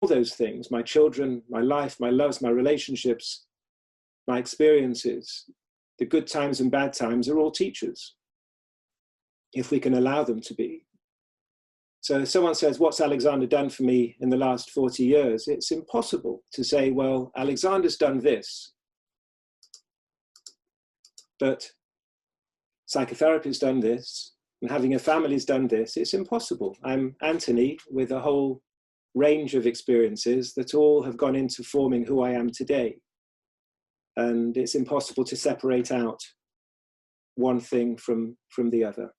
those things, my children, my life, my loves, my relationships, my experiences, the good times and bad times, are all teachers, if we can allow them to be. So if someone says, what's Alexander done for me in the last 40 years? It's impossible to say, well, Alexander's done this, but psychotherapy's done this, and having a family's done this. It's impossible. I'm Anthony with a whole range of experiences that all have gone into forming who I am today. And it's impossible to separate out one thing from the other.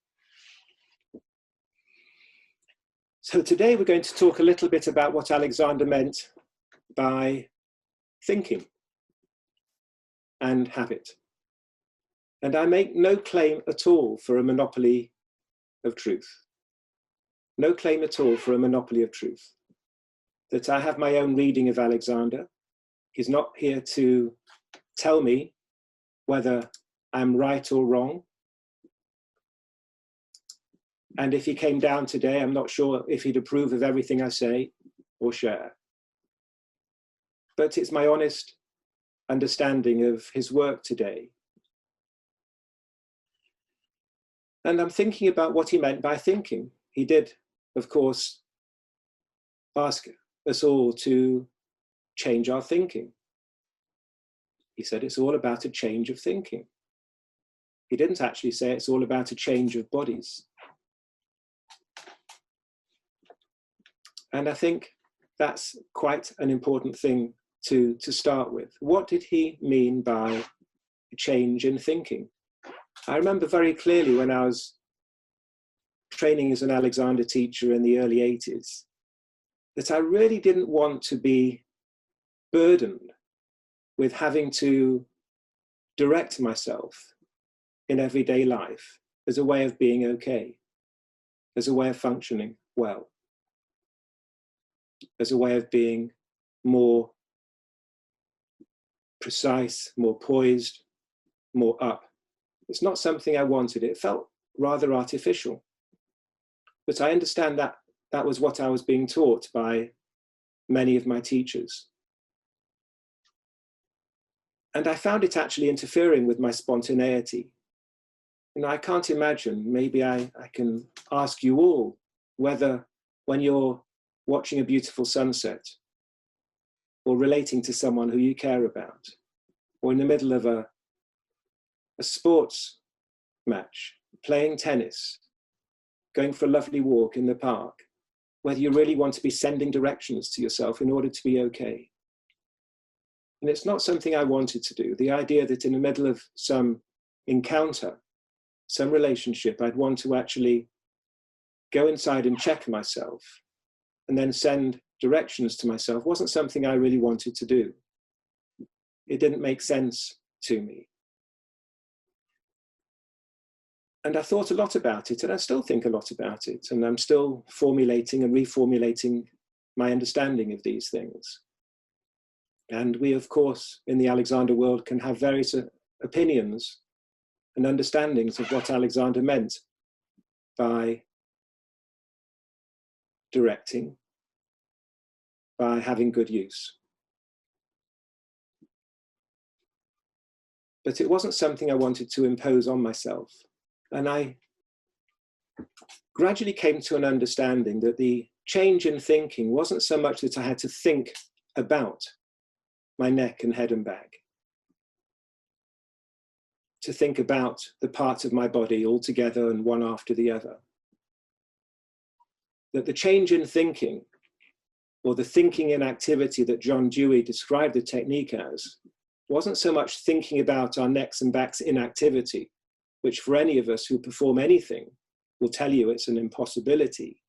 So today we're going to talk a little bit about what Alexander meant by thinking and habit. And I make no claim at all for a monopoly of truth. No claim at all for a monopoly of truth. That I have my own reading of Alexander. He's not here to tell me whether I'm right or wrong. And if he came down today, I'm not sure if he'd approve of everything I say or share. But it's my honest understanding of his work today. And I'm thinking about what he meant by thinking. He did, of course, ask us all to change our thinking. He said it's all about a change of thinking. He didn't actually say it's all about a change of bodies. And I think that's quite an important thing to start with. What did he mean by a change in thinking? I remember very clearly when I was training as an Alexander teacher in the early 80s, that I really didn't want to be burdened with having to direct myself in everyday life as a way of being okay, as a way of functioning well, as a way of being more precise, more poised, more up. It's not something I wanted. It felt rather artificial. But I understand that that was what I was being taught by many of my teachers. And I found it actually interfering with my spontaneity. And I can't imagine, maybe I can ask you all, whether when you're watching a beautiful sunset, or relating to someone who you care about, or in the middle of a sports match, playing tennis, going for a lovely walk in the park, whether you really want to be sending directions to yourself in order to be okay. And it's not something I wanted to do. The idea that in the middle of some encounter, some relationship, I'd want to actually go inside and check myself and then send directions to myself wasn't something I really wanted to do. It didn't make sense to me. And I thought a lot about it, and I still think a lot about it, and I'm still formulating and reformulating my understanding of these things. And we, of course, in the Alexander world can have various opinions and understandings of what Alexander meant by directing, by having good use. But it wasn't something I wanted to impose on myself. And I gradually came to an understanding that the change in thinking wasn't so much that I had to think about my neck and head and back, to think about the parts of my body all together and one after the other. That the change in thinking, or the thinking in activity that John Dewey described the technique as, wasn't so much thinking about our necks and backs in activity, which for any of us who perform anything will tell you it's an impossibility.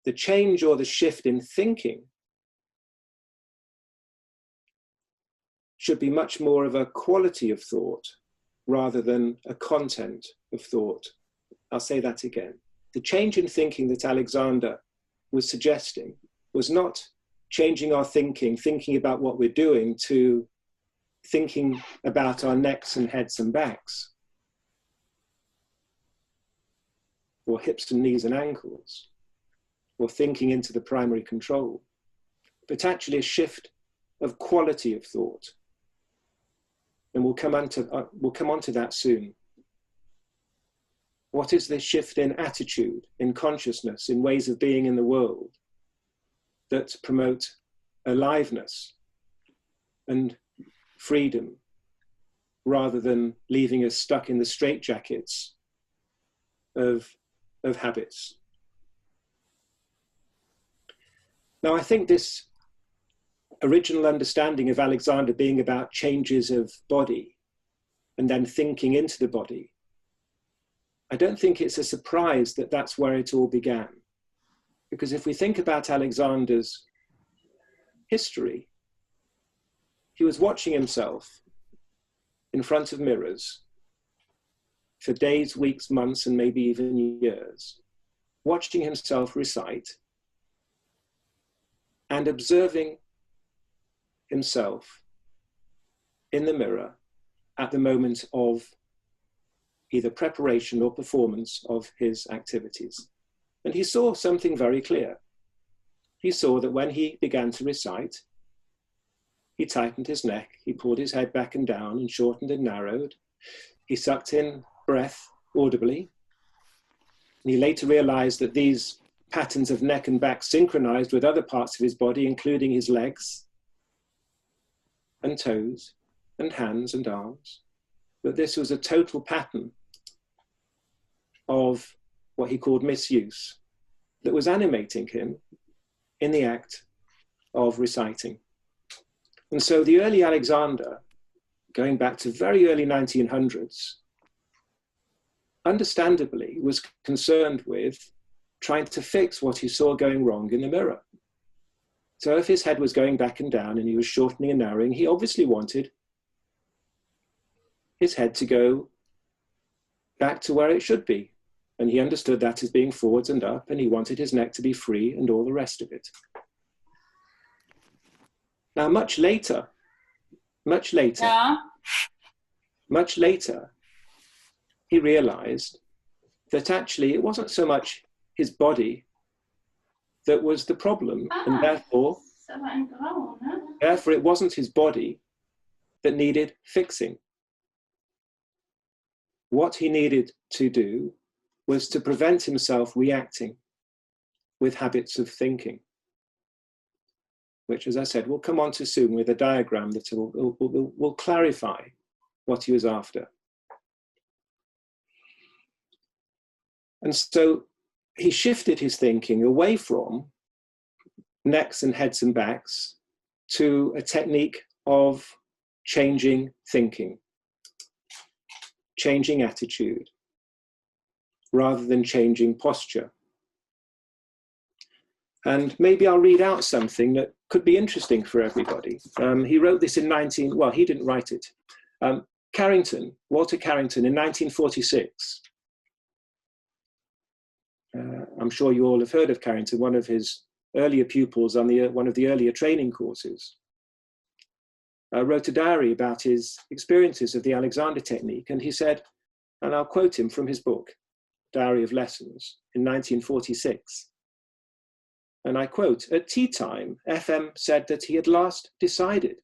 The change or the shift in thinking should be much more of a quality of thought rather than a content of thought. I'll say that again. The change in thinking that Alexander was suggesting was not changing our thinking, thinking about what we're doing, to thinking about our necks and heads and backs, or hips and knees and ankles, or thinking into the primary control. but actually a shift of quality of thought. And we'll come on to that soon. What is this shift in attitude, in consciousness, in ways of being in the world that promote aliveness and freedom, rather than leaving us stuck in the straitjackets of habits? Now, I think this original understanding of Alexander being about changes of body and then thinking into the body, I don't think it's a surprise that that's where it all began. Because if we think about Alexander's history, he was watching himself in front of mirrors for days, weeks, months, and maybe even years, watching himself recite and observing himself in the mirror at the moment of either preparation or performance of his activities. And he saw something very clear. He saw that when he began to recite, he tightened his neck, he pulled his head back and down and shortened and narrowed. He sucked in breath audibly. And he later realized that these patterns of neck and back synchronized with other parts of his body, including his legs and toes and hands and arms, that this was a total pattern of what he called misuse that was animating him in the act of reciting. And so the early Alexander, going back to very early 1900s, understandably was concerned with trying to fix what he saw going wrong in the mirror. So if his head was going back and down and he was shortening and narrowing, he obviously wanted his head to go back to where it should be. And he understood that as being forwards and up, and he wanted his neck to be free and all the rest of it. Now, much later, he realized that actually it wasn't so much his body that was the problem, and therefore it wasn't his body that needed fixing. What he needed to do was to prevent himself reacting with habits of thinking, which, as I said, we'll come on to soon with a diagram that will clarify what he was after. And so he shifted his thinking away from necks and heads and backs to a technique of changing thinking, changing attitude, rather than changing posture. And maybe I'll read out something that could be interesting for everybody. He wrote this in he didn't write it. Walter Carrington in 1946. I'm sure you all have heard of Carrington, one of his earlier pupils on one of the earlier training courses. Wrote a diary about his experiences of the Alexander technique, and he said, and I'll quote him from his book, Diary of Lessons, in 1946. And I quote, "At tea time, FM said that he had last decided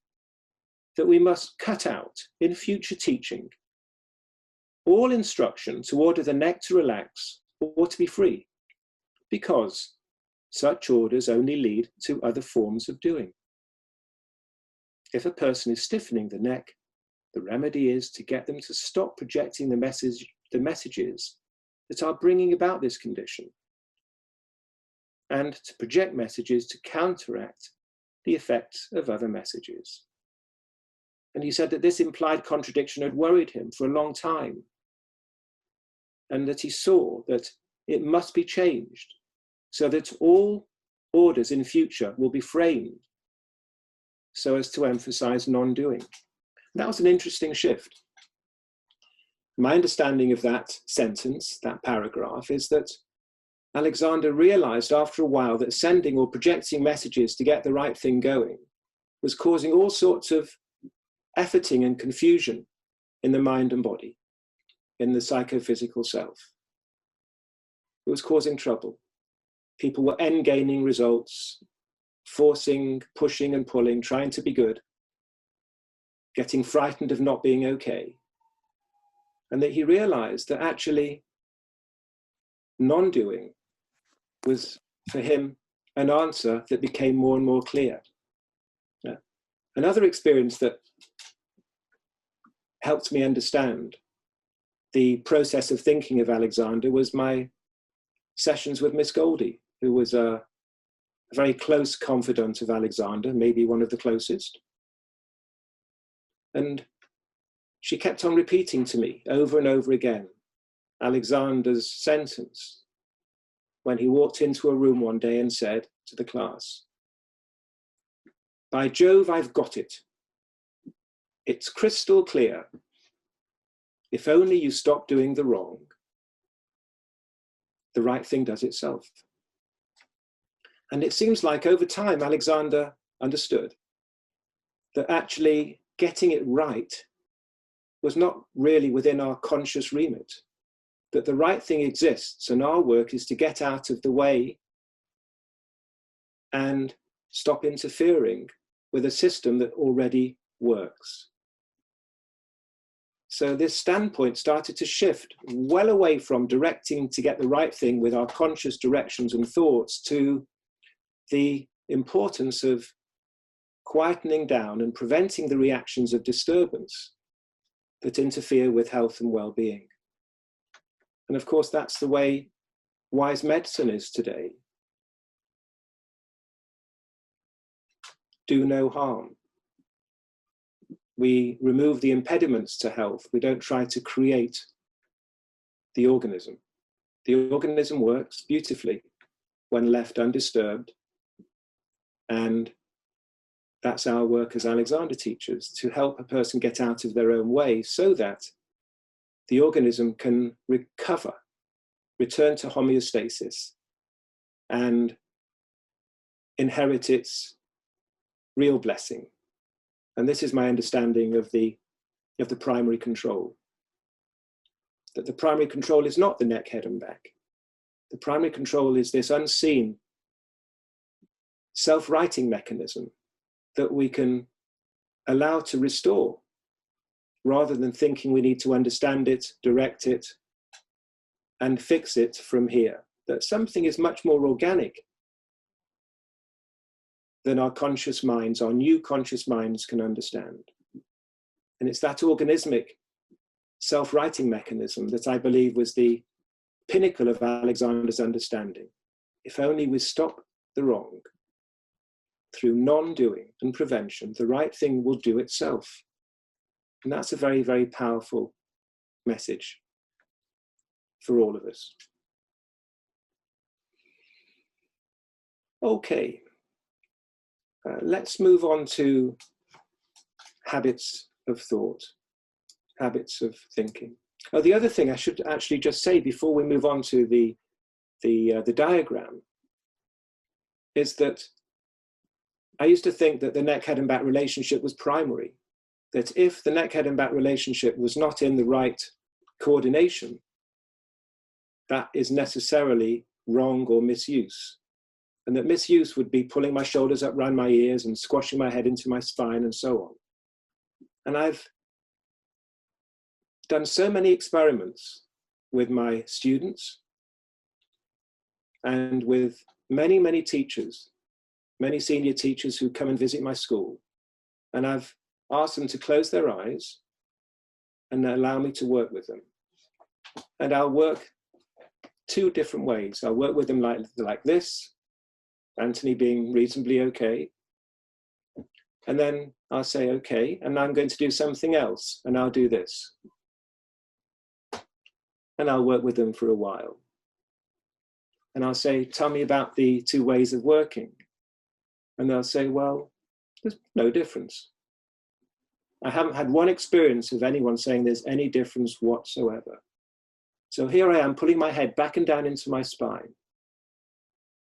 that we must cut out, in future teaching, all instruction to order the neck to relax or to be free, because such orders only lead to other forms of doing. If a person is stiffening the neck, the remedy is to get them to stop projecting the messages that are bringing about this condition, and to project messages to counteract the effects of other messages." And he said that this implied contradiction had worried him for a long time, and that he saw that it must be changed so that all orders in future will be framed so as to emphasize non-doing. That was an interesting shift. My understanding of that sentence, that paragraph, is that Alexander realized after a while that sending or projecting messages to get the right thing going was causing all sorts of efforting and confusion in the mind and body, in the psychophysical self. It was causing trouble. People were end-gaining results forcing, pushing and pulling, trying to be good, getting frightened of not being okay. And that he realized that actually non-doing was, for him, an answer that became more and more clear. Yeah. Another experience that helped me understand the process of thinking of Alexander was my sessions with Miss Goldie, who was a very close confidant of Alexander, maybe one of the closest. And she kept on repeating to me over and over again Alexander's sentence when he walked into a room one day and said to the class, "By Jove, I've got it. It's crystal clear. If only you stop doing the wrong, the right thing does itself." And it seems like over time, Alexander understood that actually getting it right was not really within our conscious remit, that the right thing exists and our work is to get out of the way and stop interfering with a system that already works. So this standpoint started to shift well away from directing to get the right thing with our conscious directions and thoughts to the importance of quietening down and preventing the reactions of disturbance that interfere with health and well-being. And of course, that's the way wise medicine is today. Do no harm. We remove the impediments to health. We don't try to create the organism. The organism works beautifully when left undisturbed. And that's our work as Alexander teaches, to help a person get out of their own way so that the organism can recover, return to homeostasis, and inherit its real blessing. And this is my understanding of the primary control. That the primary control is not the neck, head, and back. The primary control is this unseen self-righting mechanism that we can allow to restore, rather than thinking we need to understand it, direct it, and fix it from here. That something is much more organic than our conscious minds, our new conscious minds can understand. And it's that organismic self-righting mechanism that I believe was the pinnacle of Alexander's understanding. If only we stop the wrong, through non-doing and prevention, the right thing will do itself. And that's a very, very powerful message for all of us. Okay, let's move on to habits of thought, habits of thinking. Oh, the other thing I should actually just say before we move on to the diagram is that I used to think that the neck, head, and back relationship was primary. That if the neck, head, and back relationship was not in the right coordination, that is necessarily wrong or misuse. And that misuse would be pulling my shoulders up around my ears and squashing my head into my spine and so on. And I've done so many experiments with my students and with many, many teachers, many senior teachers who come and visit my school. And I've asked them to close their eyes and allow me to work with them. And I'll work two different ways. I'll work with them like this, Anthony being reasonably okay. And then I'll say, okay, and now I'm going to do something else, and I'll do this. And I'll work with them for a while. And I'll say, tell me about the two ways of working. And they'll say, well, there's no difference. I haven't had one experience of anyone saying there's any difference whatsoever. So here I am pulling my head back and down into my spine.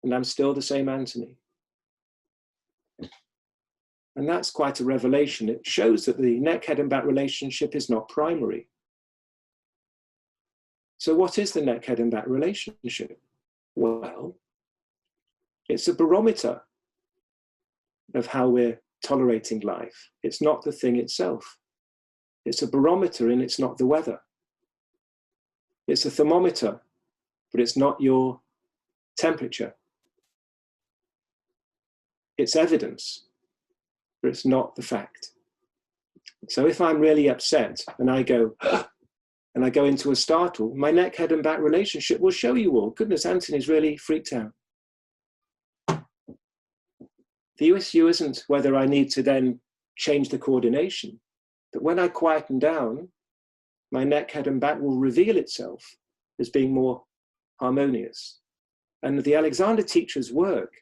And I'm still the same Anthony. And that's quite a revelation. It shows that the neck, head, and back relationship is not primary. So what is the neck, head, and back relationship? Well, it's a barometer of how we're tolerating life. It's not the thing itself. It's a barometer and it's not the weather. It's a thermometer, but it's not your temperature. It's evidence, but it's not the fact. So if I'm really upset and I go, and I go into a startle, my neck, head and back relationship will show you all, goodness, Anthony's really freaked out. The issue isn't whether I need to then change the coordination, but when I quieten down, my neck, head and back will reveal itself as being more harmonious. And the Alexander teacher's work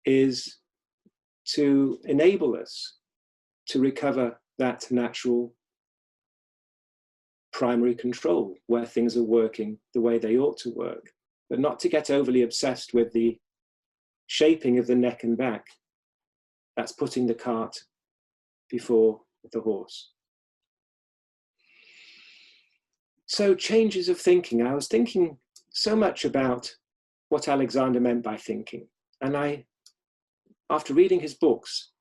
is to enable us to recover that natural primary control, where things are working the way they ought to work, but not to get overly obsessed with the shaping of the neck and back. That's putting the cart before the horse. So changes of thinking. I was thinking so much about what Alexander meant by thinking. And I, after reading his books,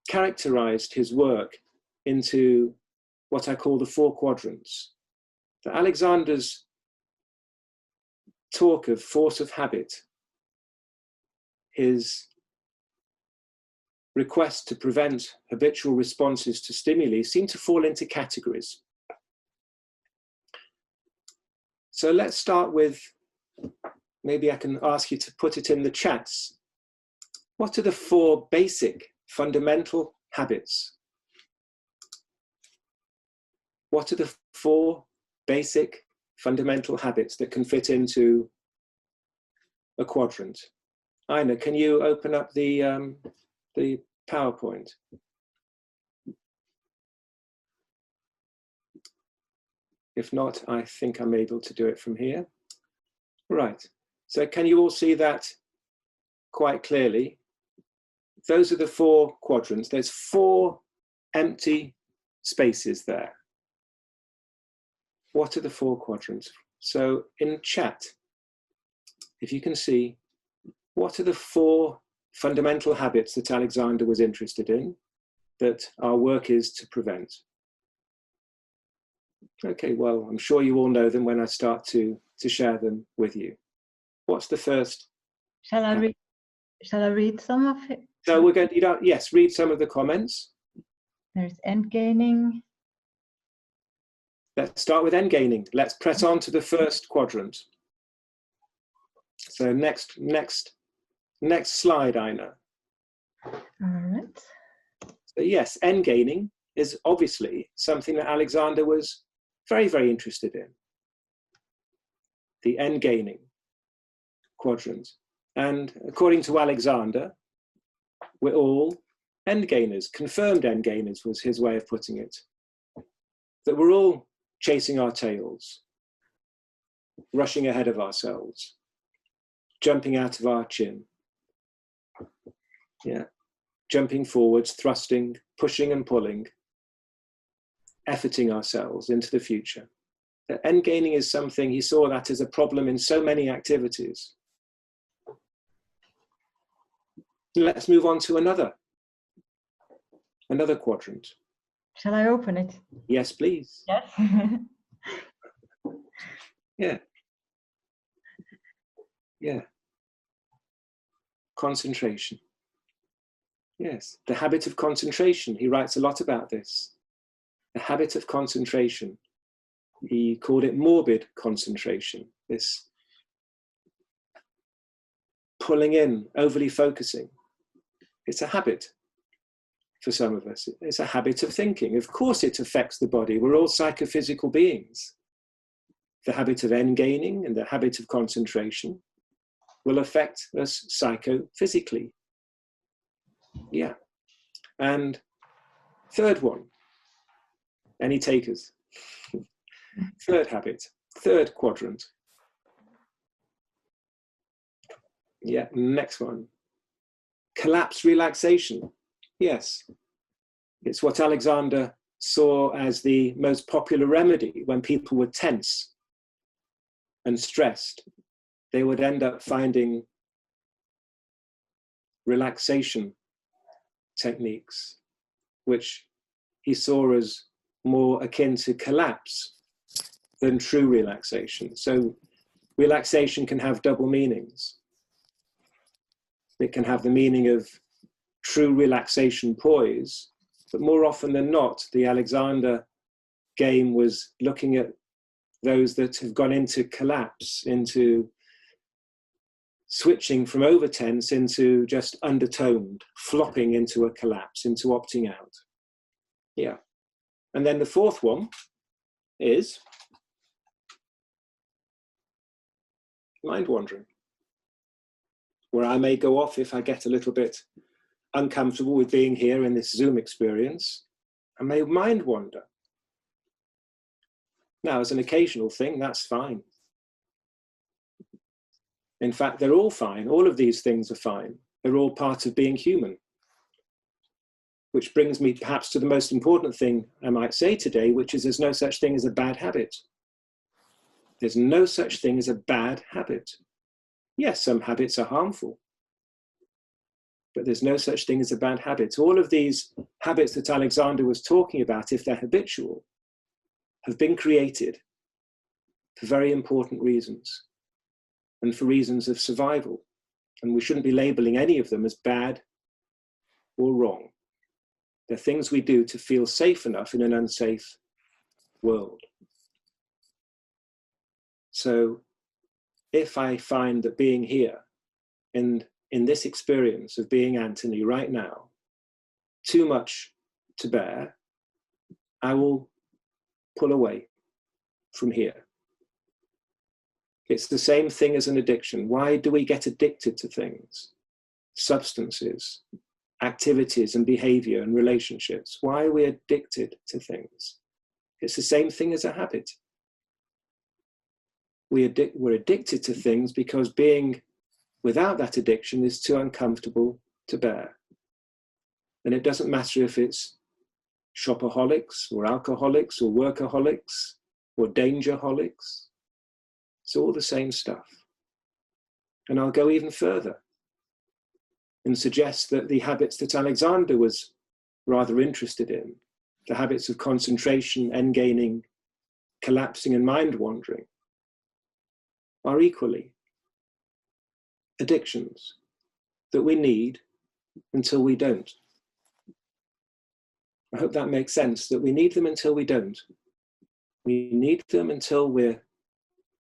characterized his work into what I call the 4 quadrants. So Alexander's talk of force of habit, his request to prevent habitual responses to stimuli, seem to fall into categories. So let's start with, maybe I can ask you to put it in the chats. What are the 4 basic fundamental habits? What are the 4 basic fundamental habits that can fit into a quadrant? Ina, can you open up the PowerPoint? If not, I think I'm able to do it from here. Right, so can you all see that quite clearly? Those are the 4 quadrants. There's 4 empty spaces there. What are the 4 quadrants? So in chat, if you can see, what are the 4 fundamental habits that Alexander was interested in that our work is to prevent? Okay, well, I'm sure you all know them when I start to share them with you. What's the first? Shall I read some of it? So we're going to, yes, read some of the comments. There's end gaining. Let's start with end gaining. Let's press on to the first quadrant. So next slide, Ina. All right. So yes, end gaining is obviously something that Alexander was very, very interested in. The end gaining quadrant. And according to Alexander, we're all end gainers. Confirmed end gainers was his way of putting it. That we're all chasing our tails, rushing ahead of ourselves, jumping out of our chin. Yeah, jumping forwards, thrusting, pushing and pulling, efforting ourselves into the future. That end gaining is something, he saw that as a problem in so many activities. Let's move on to another quadrant. Shall I open it? Yes, please. Yes. Yeah. Yeah. Concentration. Yes, the habit of concentration. He writes a lot about this. The habit of concentration. He called it morbid concentration. This pulling in, overly focusing. It's a habit for some of us. It's a habit of thinking. Of course it affects the body. We're all psychophysical beings. The habit of end gaining and the habit of concentration will affect us psychophysically. Yeah. And third one, any takers? Third habit, third quadrant. Yeah, next one. Collapse relaxation. Yes, it's what Alexander saw as the most popular remedy when people were tense and stressed. they would end up finding relaxation techniques, which he saw as more akin to collapse than true relaxation. So relaxation can have double meanings. It can have the meaning of true relaxation poise, but more often than not, the Alexander game was looking at those that have gone into collapse, into switching from over tense into just undertoned, flopping into a collapse, into opting out. Yeah. And then the fourth one is mind wandering, where I may go off if I get a little bit uncomfortable with being here in this Zoom experience. I may mind wander. Now, as an occasional thing, that's fine. In fact, they're all fine. All of these things are fine. They're all part of being human. Which brings me perhaps to the most important thing I might say today, which is there's no such thing as a bad habit. There's no such thing as a bad habit. Yes, some habits are harmful, but there's no such thing as a bad habit. All of these habits that Alexander was talking about, if they're habitual, have been created for very important reasons and for reasons of survival. And we shouldn't be labeling any of them as bad or wrong. They're things we do to feel safe enough in an unsafe world. So if I find that being here and in this experience of being Anthony right now, too much to bear, I will pull away from here. It's the same thing as an addiction. Why do we get addicted to things? Substances, activities and behavior and relationships. Why are we addicted to things? It's the same thing as a habit. We're addicted to things because being without that addiction is too uncomfortable to bear. And it doesn't matter if it's shopaholics or alcoholics or workaholics or dangerholics. It's all the same stuff. And I'll go even further and suggest that the habits that Alexander was rather interested in, the habits of concentration, end-gaining, collapsing and mind-wandering, are equally addictions that we need until we don't. I hope that makes sense, that we need them until we don't. We need them until we're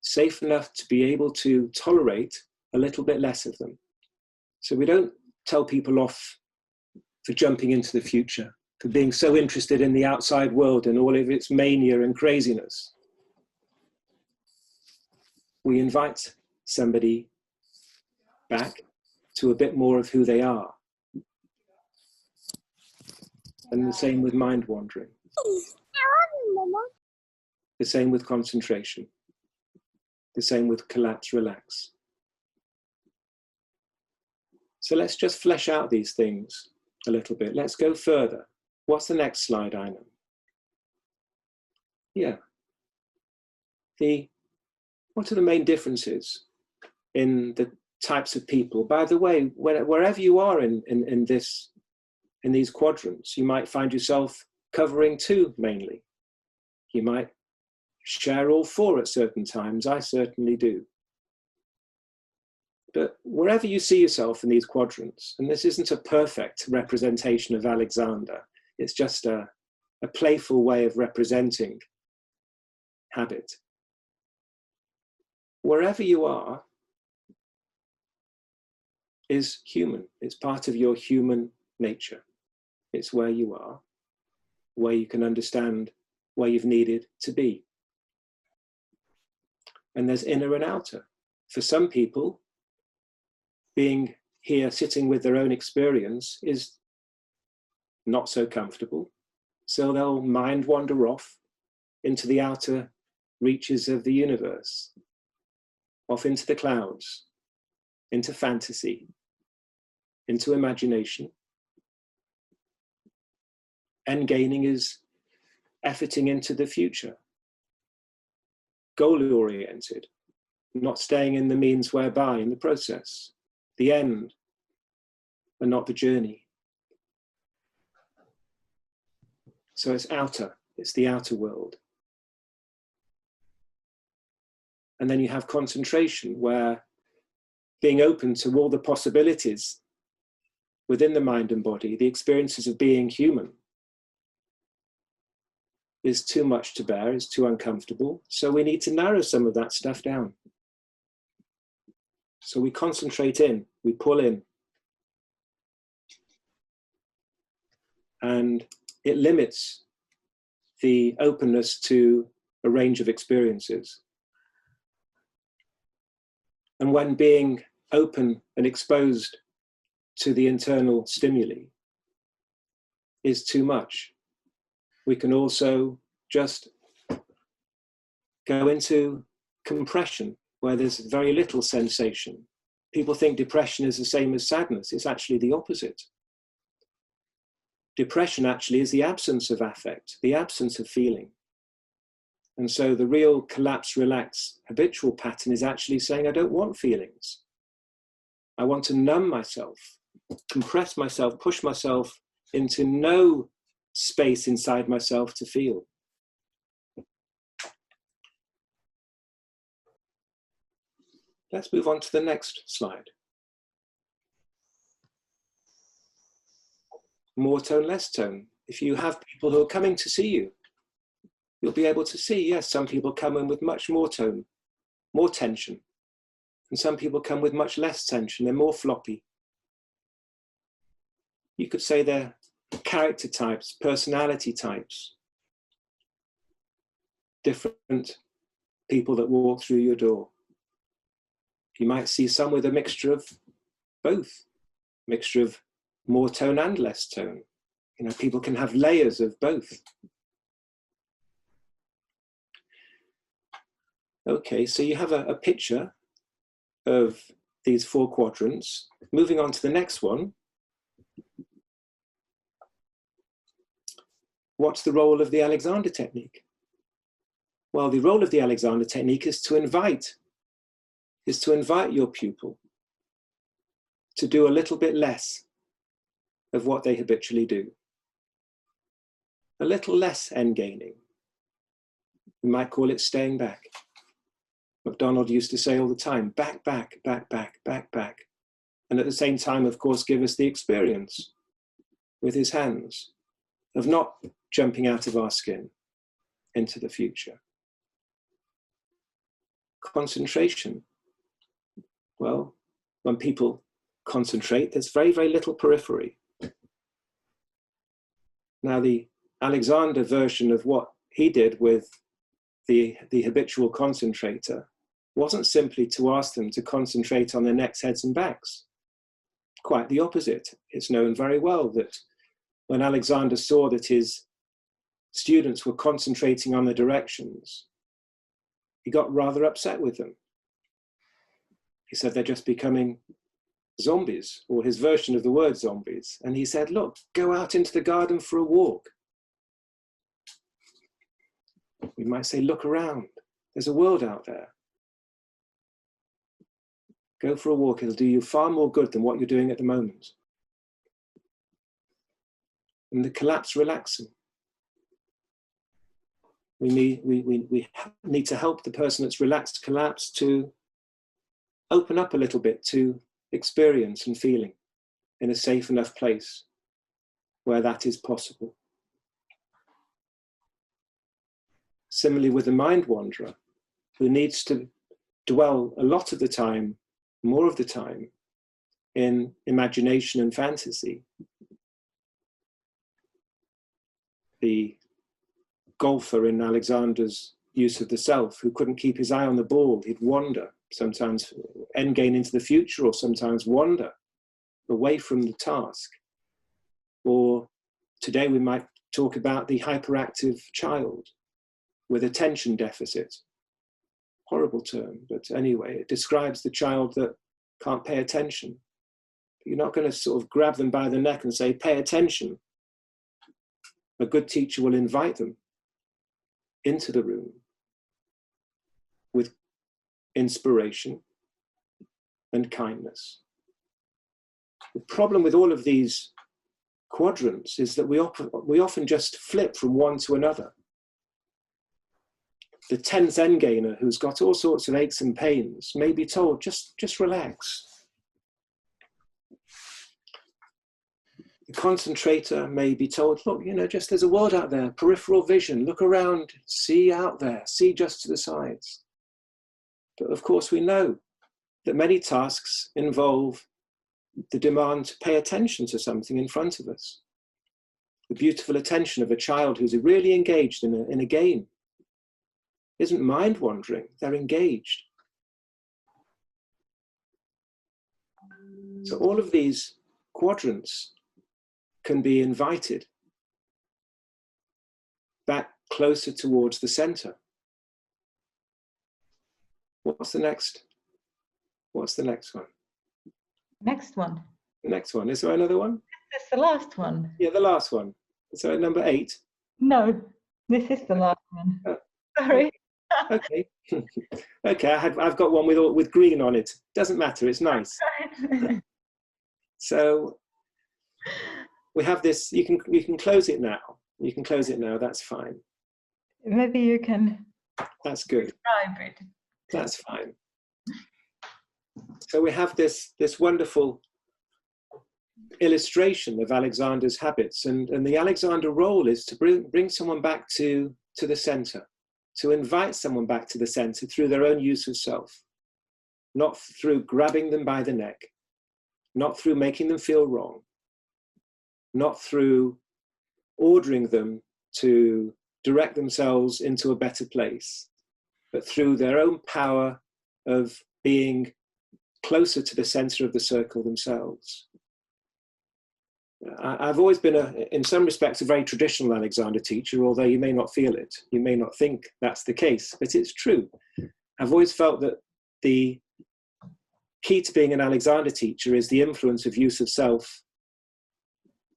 safe enough to be able to tolerate a little bit less of them. So we don't tell people off for jumping into the future, for being so interested in the outside world and all of its mania and craziness. We invite somebody back to a bit more of who they are. And the same with mind wandering. The same with concentration. The same with collapse, relax. So let's just flesh out these things a little bit. Let's go further. What's the next slide, Ina? Yeah. What are the main differences in the types of people? By the way, wherever you are in these quadrants, you might find yourself covering two mainly. You might share all four at certain times. I certainly do. But wherever you see yourself in these quadrants, and this isn't a perfect representation of Alexander, it's just a playful way of representing habit. Wherever you are is human. It's part of your human nature. It's where you are, where you can understand where you've needed to be. And there's inner and outer. For some people, being here sitting with their own experience is not so comfortable. So they'll mind wander off into the outer reaches of the universe, off into the clouds, into fantasy, into imagination. End-gaining is efforting into the future, goal-oriented, not staying in the means whereby, in the process, the end, and not the journey. So it's outer, it's the outer world. And then you have concentration, where being open to all the possibilities within the mind and body, the experiences of being human, is too much to bear, is too uncomfortable. So we need to narrow some of that stuff down. So we concentrate in, we pull in. And it limits the openness to a range of experiences. And when being open and exposed to the internal stimuli is too much, we can also just go into compression, where there's very little sensation. People think depression is the same as sadness. It's actually the opposite. Depression actually is the absence of affect, the absence of feeling. And so the real collapse, relax, habitual pattern is actually saying, I don't want feelings. I want to numb myself, compress myself, push myself into no space inside myself to feel. Let's move on to the next slide. More tone, less tone. If you have people who are coming to see you, you'll be able to see, yes, some people come in with much more tone, more tension. And some people come with much less tension, they're more floppy. You could say they're character types, personality types. Different people that walk through your door. You might see some with a mixture of both, mixture of more tone and less tone. You know, people can have layers of both. Okay, so you have a picture of these 4 quadrants. Moving on to the next one. What's the role of the Alexander technique? Well, the role of the Alexander technique is to invite your pupil to do a little bit less of what they habitually do. A little less end gaining. We might call it staying back. MacDonald used to say all the time, back, back, back, back, back, back. And at the same time, of course, give us the experience with his hands of not jumping out of our skin into the future. Concentration. Well, when people concentrate, there's very, very little periphery. Now, the Alexander version of what he did with the habitual concentrator wasn't simply to ask them to concentrate on their necks, heads, and backs. Quite the opposite. It's known very well that when Alexander saw that his students were concentrating on the directions, he got rather upset with them. He said they're just becoming zombies, or his version of the word zombies. And he said, look, go out into the garden for a walk. We might say, look around. There's a world out there. Go for a walk. It'll do you far more good than what you're doing at the moment. And the collapse relaxing. We need to help the person that's relaxed collapse to open up a little bit to experience and feeling in a safe enough place where that is possible. Similarly with the mind wanderer, who needs to dwell a lot of the time, more of the time, in imagination and fantasy. The golfer in Alexander's use of the self, who couldn't keep his eye on the ball, he'd wander, sometimes end gain into the future, or sometimes wander away from the task. Or today we might talk about the hyperactive child with attention deficit. Horrible term, but anyway, it describes the child that can't pay attention. You're not going to sort of grab them by the neck and say, pay attention. A good teacher will invite them into the room with inspiration, and kindness. The problem with all of these quadrants is that we often just flip from one to another. The 10 Zen gainer who's got all sorts of aches and pains may be told, just relax. The concentrator may be told, look, just there's a world out there, peripheral vision, look around, see out there, see just to the sides. But of course we know that many tasks involve the demand to pay attention to something in front of us. The beautiful attention of a child who's really engaged in a game isn't mind wandering, they're engaged. So all of these quadrants can be invited back closer towards the center. What's the next one? Next one. The next one. Is there another one? This is the last one. Yeah, the last one. So number 8. No, this is the last one. Sorry. Okay. Okay, I've got one with green on it. Doesn't matter, it's nice. So we have this, you can close it now. You can close it now, that's fine. Maybe you can. That's good. Describe it. That's fine. So we have this wonderful illustration of Alexander's habits, and the Alexander role is to bring someone back to the center, to invite someone back to the center through their own use of self, not through grabbing them by the neck, not through making them feel wrong, not through ordering them to direct themselves into a better place, but through their own power of being closer to the center of the circle themselves. I've always been, in some respects, a very traditional Alexander teacher, although you may not feel it. You may not think that's the case, but it's true. I've always felt that the key to being an Alexander teacher is the influence of use of self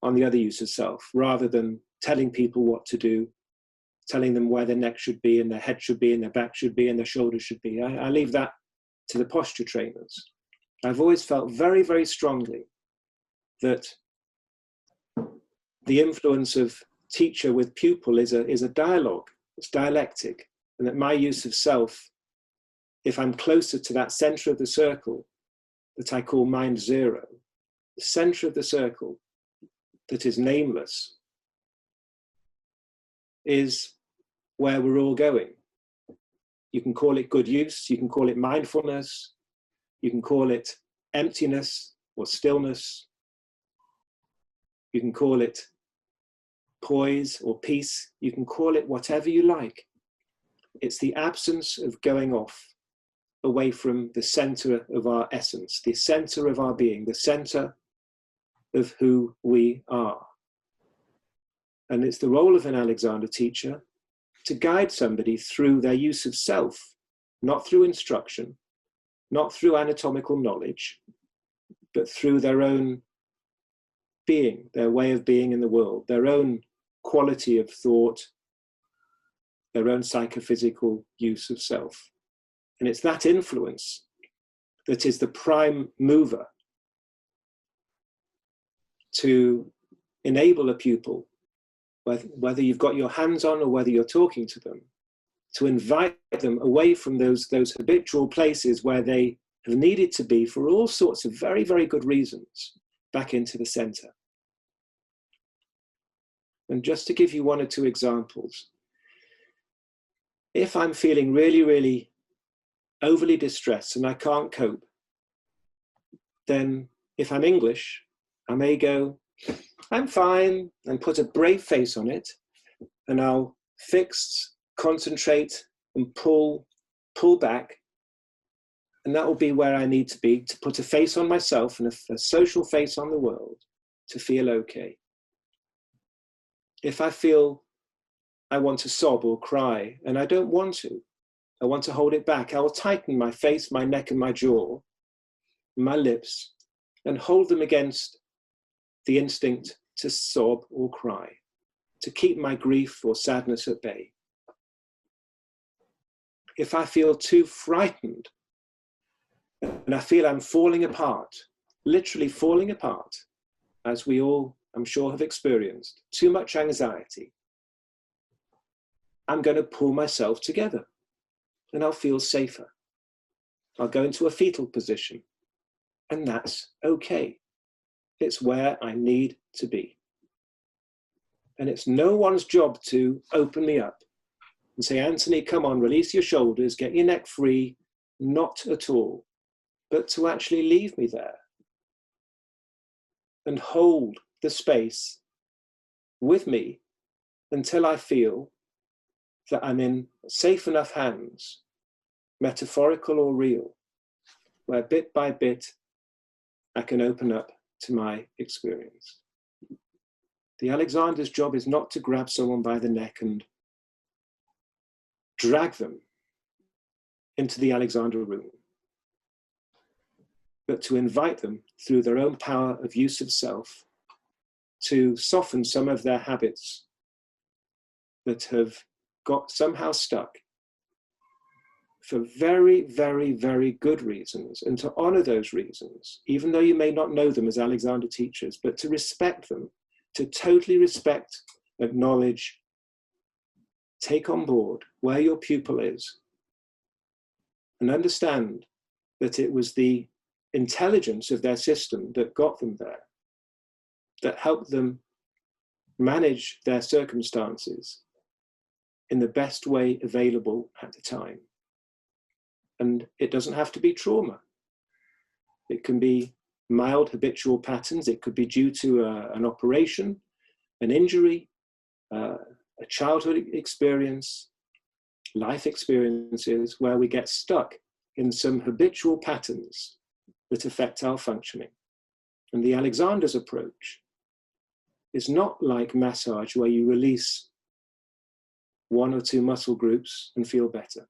on the other use of self, rather than telling people what to do, telling them where their neck should be, and their head should be, and their back should be, and their shoulders should be. I leave that to the posture trainers. I've always felt very, very strongly that the influence of teacher with pupil is a dialogue, it's dialectic, and that my use of self, if I'm closer to that center of the circle that I call mind zero, the center of the circle that is nameless, is where we're all going. You can call it good use, you can call it mindfulness, you can call it emptiness or stillness, you can call it poise or peace, you can call it whatever you like. It's the absence of going off away from the center of our essence, the center of our being, the center of who we are. And it's the role of an Alexander teacher to guide somebody through their use of self, not through instruction, not through anatomical knowledge, but through their own being, their way of being in the world, their own quality of thought, their own psychophysical use of self. And it's that influence that is the prime mover to enable a pupil, whether you've got your hands on or whether you're talking to them, to invite them away from those habitual places where they have needed to be for all sorts of very, very good reasons, back into the center. And just to give you one or two examples, if I'm feeling really, really overly distressed and I can't cope, then if I'm English, I may go, I'm fine, and put a brave face on it, and I'll fix, concentrate, and pull back, and that will be where I need to be, to put a face on myself and a social face on the world, to feel okay. If I feel I want to sob or cry, and I don't want to, I want to hold it back, I will tighten my face, my neck, and my jaw, my lips, and hold them against the instinct to sob or cry, to keep my grief or sadness at bay. If I feel too frightened And I feel I'm falling apart, literally falling apart, as we all, I'm sure, have experienced. Too much anxiety. I'm going to pull myself together and I'll feel safer. I'll go into a fetal position, and that's okay. It's where I need to be. And it's no one's job to open me up and say, Anthony, come on, release your shoulders, get your neck free. Not at all. But to actually leave me there and hold the space with me until I feel that I'm in safe enough hands, metaphorical or real, where bit by bit I can open up to my experience. The Alexander's job is not to grab someone by the neck and drag them into the Alexander room, but to invite them through their own power of use of self to soften some of their habits that have got somehow stuck for very, very, very good reasons, and to honor those reasons, even though you may not know them as Alexander teachers, but to respect them, to totally respect, acknowledge, take on board where your pupil is, and understand that it was the intelligence of their system that got them there, that helped them manage their circumstances in the best way available at the time. And it doesn't have to be trauma. It can be mild habitual patterns. It could be due to an operation, an injury, a childhood experience, life experiences where we get stuck in some habitual patterns that affect our functioning. And the Alexander's approach is not like massage where you release one or two muscle groups and feel better.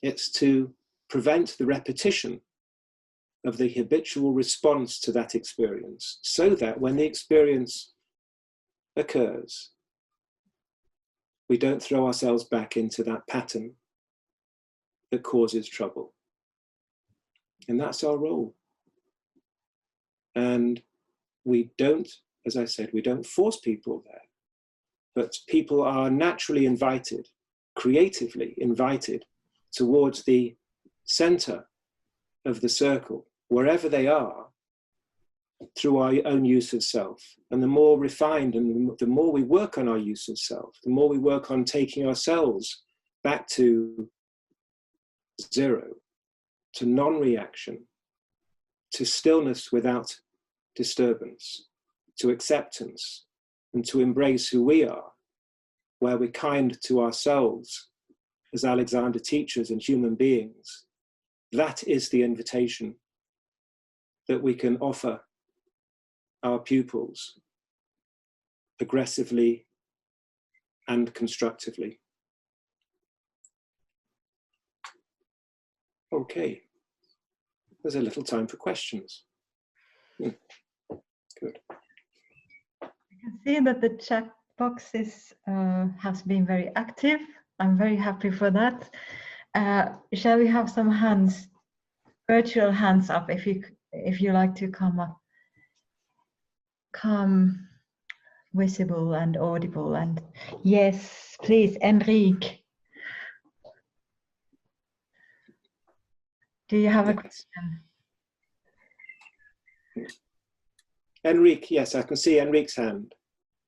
It's to prevent the repetition of the habitual response to that experience, so that when the experience occurs, we don't throw ourselves back into that pattern that causes trouble. And that's our role. And we don't, as I said, we don't force people there, but people are naturally invited, creatively invited towards the center of the circle, wherever they are, through our own use of self. And the more refined and the more we work on our use of self, the more we work on taking ourselves back to zero, to non-reaction, to stillness without disturbance, to acceptance, and to embrace who we are, where we're kind to ourselves as Alexander teachers and human beings. That is the invitation that we can offer our pupils aggressively and constructively. Okay, there's a little time for questions. Good. I can see that the chat box has been very active. I'm very happy for that. Shall we have some hands, virtual hands up, if you like to come visible and audible? And yes, please, Enrique. Do you have a question? Enrique, yes, I can see Enrique's hand.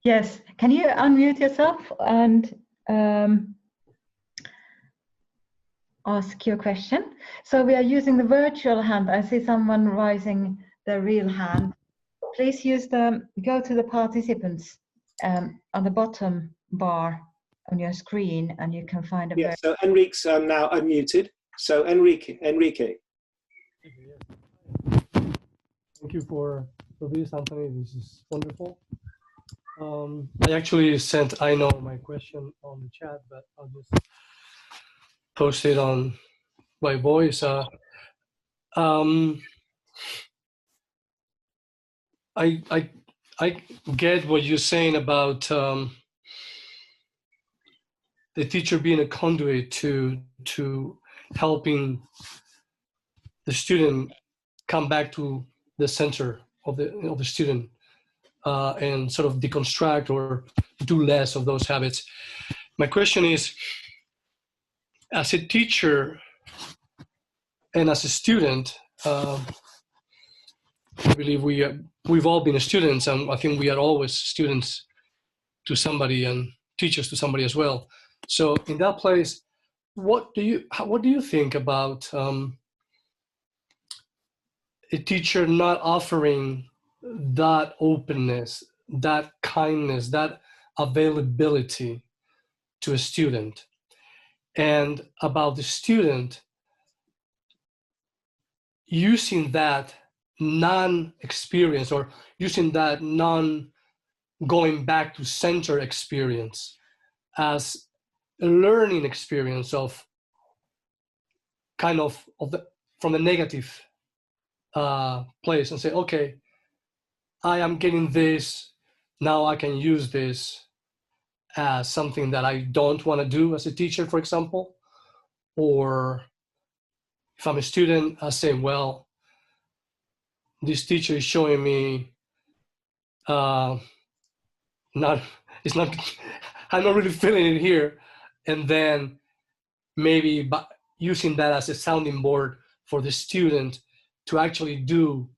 Yes, can you unmute yourself and ask your question? So we are using the virtual hand. I see someone raising the real hand. Please go to the participants on the bottom bar on your screen, and you can find a. Yes, so Enrique's now unmuted. So Enrique. Thank you for this, Anthony. This is wonderful. I actually sent my question on the chat, but I'll just post it on my voice. I get what you're saying about the teacher being a conduit to helping the student come back to the center of the student and sort of deconstruct or do less of those habits. My question is, as a teacher and as a student, I believe we've all been students, and I think we are always students to somebody and teachers to somebody as well. So in that place, what do you think about a teacher not offering that openness, that kindness, that availability to a student, and about the student using that non-experience or using that non-going back to center experience as a learning experience of kind of from a negative place, and say, okay, I am getting this, now I can use this as something that I don't want to do as a teacher, for example. Or if I'm a student, I say, well, this teacher is showing me I'm not really feeling it here. And then maybe by using that as a sounding board for the student to actually do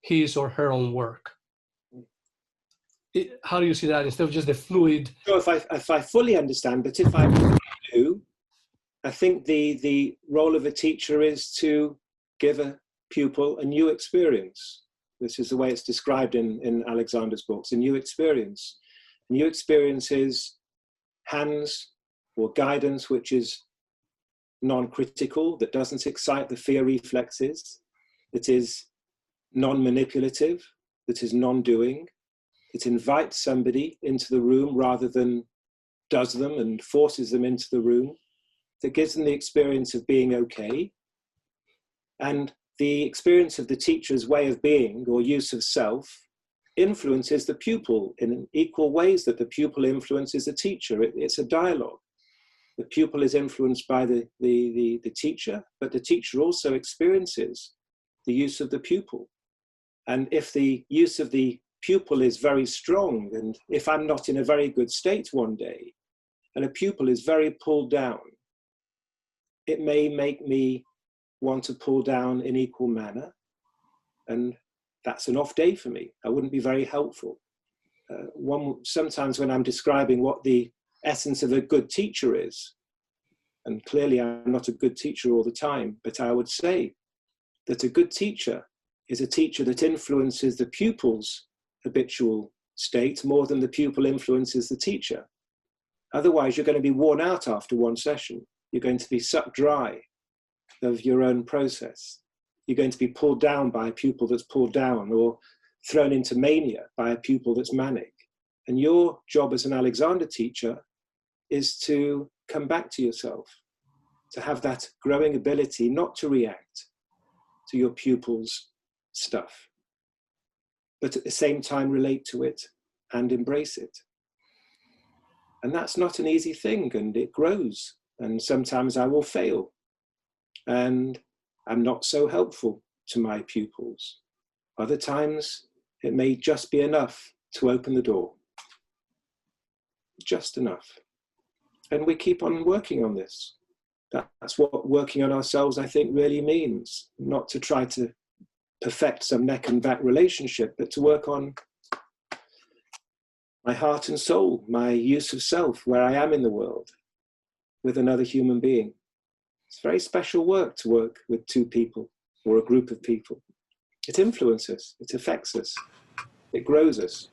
his or her own work. How do you see that instead of just the fluid? So if I fully understand, but if I do, I think the role of a teacher is to give a pupil a new experience. This is the way it's described in Alexander's books, a new experience. A new experience is hands or guidance which is non-critical, that doesn't excite the fear reflexes, that is non-manipulative, that is non-doing. It invites somebody into the room rather than does them and forces them into the room, that gives them the experience of being okay. And the experience of the teacher's way of being or use of self influences the pupil in equal ways that the pupil influences the teacher. It's a dialogue. The pupil is influenced by the teacher, but the teacher also experiences the use of the pupil. And if the use of the pupil is very strong, and if I'm not in a very good state one day, and a pupil is very pulled down, it may make me want to pull down in equal manner, and that's an off day for me. I wouldn't be very helpful. Sometimes when I'm describing what the essence of a good teacher is, and clearly I'm not a good teacher all the time, but I would say that a good teacher is a teacher that influences the pupil's habitual state more than the pupil influences the teacher. Otherwise, you're going to be worn out after one session. You're going to be sucked dry of your own process. You're going to be pulled down by a pupil that's pulled down, or thrown into mania by a pupil that's manic. And your job as an Alexander teacher is to come back to yourself, to have that growing ability not to react to your pupil's stuff, but at the same time relate to it and embrace it. And that's not an easy thing, and it grows. And sometimes I will fail, and I'm not so helpful to my pupils. Other times it may just be enough to open the door. Just enough. And we keep on working on this. That's what working on ourselves, I think, really means. Not to try to perfect some neck and back relationship, but to work on my heart and soul, my use of self, where I am in the world with another human being. It's very special work to work with two people or a group of people. It influences, it affects us, it grows us.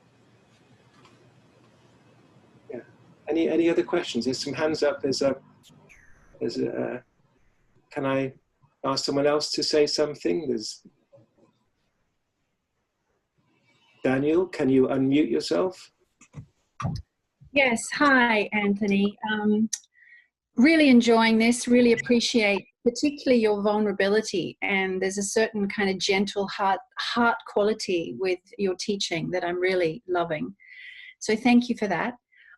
Yeah. Any other questions? There's some hands up. Can I ask someone else to say something? There's Daniel, can you unmute yourself? Yes, hi, Anthony. Really enjoying this, really appreciate particularly your vulnerability, and there's a certain kind of gentle heart quality with your teaching that I'm really loving. So thank you for that.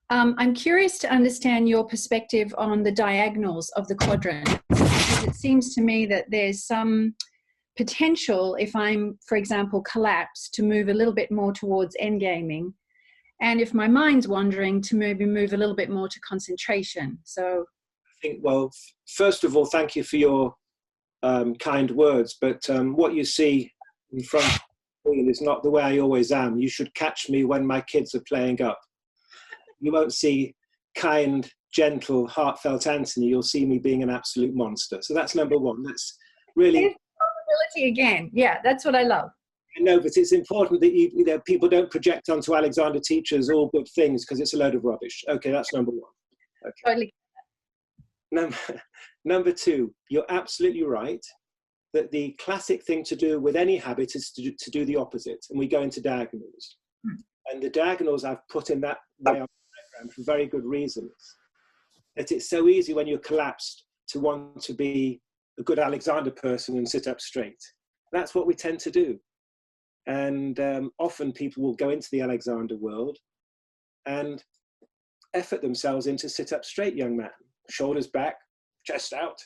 I'm curious to understand your perspective on the diagonals of the quadrant, because it seems to me that there's some potential, if I'm, for example, collapsed, to move a little bit more towards endgaming. And if my mind's wandering, to maybe move a little bit more to concentration. So I think, well, first of all, thank you for your kind words, but what you see in front of me is not the way I always am. You should catch me when my kids are playing up. You won't see kind, gentle, heartfelt Anthony. You'll see me being an absolute monster. So that's number one. That's really... Vulnerability again. Yeah, that's what I love. No, but it's important that you know, people don't project onto Alexander teachers all good things, because it's a load of rubbish. Okay, that's number one. Okay. Totally. Number two, you're absolutely right that the classic thing to do with any habit is to do the opposite, and we go into diagonals. And the diagonals I've put in that way on the diagram for very good reasons. That it's so easy when you're collapsed to want to be a good Alexander person and sit up straight. That's what we tend to do. And often people will go into the Alexander world and effort themselves into sit up straight, young man, shoulders back, chest out.